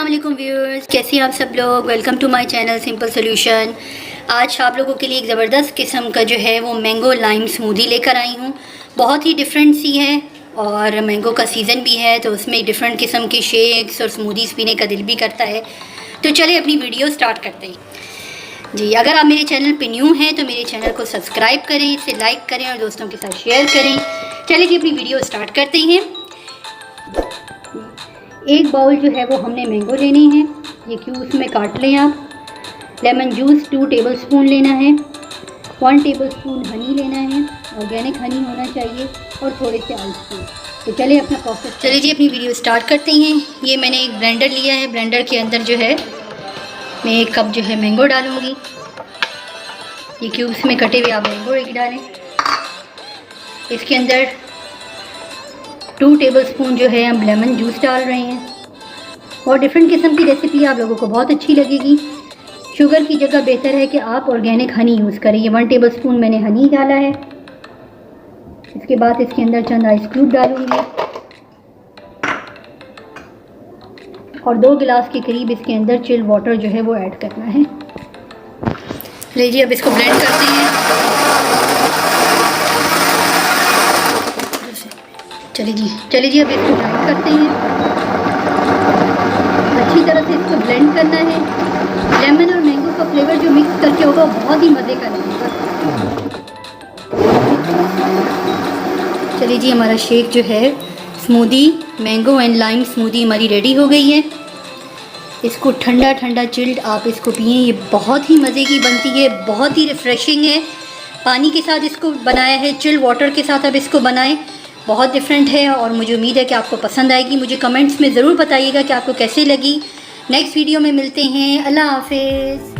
अस्सलाम वालेकुम व्यूअर्स, कैसे हैं आप सब लोग। Welcome to my channel simple solution. आज आप लोगों के लिए एक ज़बरदस्त किस्म का जो है वो मैंगो लाइम स्मूदी लेकर आई हूँ। बहुत ही डिफरेंट सी है और मैंगो का सीज़न भी है तो उसमें डिफरेंट किस्म के शेक्स और स्मूदीज़ पीने का दिल भी करता है। तो चले अपनी वीडियो स्टार्ट करते हैं जी। अगर आप मेरे चैनल पे न्यू हैं तो मेरे चैनल को सब्सक्राइब करें, इसे लाइक करें और दोस्तों के साथ शेयर करें। चलिए जी अपनी वीडियो स्टार्ट करते हैं। एक बाउल जो है वो हमने मैंगो लेनी है, ये क्यूब्स में काट लें आप। लेमन जूस 2 टेबलस्पून लेना है। 1 टेबलस्पून हनी लेना है, ऑर्गेनिक हनी होना चाहिए और थोड़े से आइस क्यूब। तो चलिए अपना प्रोसेस, चलिए जी अपनी वीडियो स्टार्ट करते हैं। ये मैंने एक ब्लेंडर लिया है, ब्लेंडर के अंदर जो है मैं 1 कप जो है मैंगो डालूँगी। ये क्यूब्स में कटे हुए आप मैंगो एक डालें। इसके अंदर 2 टेबलस्पून जो है हम लेमन जूस डाल रहे हैं। और डिफरेंट किस्म की रेसिपी आप लोगों को बहुत अच्छी लगेगी। शुगर की जगह बेहतर है कि आप ऑर्गेनिक हनी यूज़ करें। ये 1 टेबलस्पून मैंने हनी डाला है। इसके बाद इसके अंदर चंद आइस क्यूब डालूंगी और 2 गिलास के करीब इसके अंदर चिल वाटर जो है वो ऐड करना है। लीजिए अब इसको ब्लेंड करते हैं। चलिए जी अब इसको ब्लेंड करते हैं। अच्छी तरह से इसको ब्लेंड करना है। लेमन और मैंगो का फ्लेवर जो मिक्स करके होगा बहुत ही मज़े का लगेगा। चलिए जी हमारा शेक जो है smoothie mango and lime smoothie हमारी रेडी हो गई है। इसको ठंडा ठंडा चिल्ड आप इसको पिएं, ये बहुत ही मज़े की बनती है, बहुत ही रिफ़्रेशिंग है। पानी के साथ इसको बनाया है, चिल्ड वाटर के साथ अब इसको बनाएं, बहुत डिफरेंट है और मुझे उम्मीद है कि आपको पसंद आएगी। मुझे कमेंट्स में ज़रूर बताइएगा कि आपको कैसे लगी। नेक्स्ट वीडियो में मिलते हैं। अल्लाह हाफ़िज़।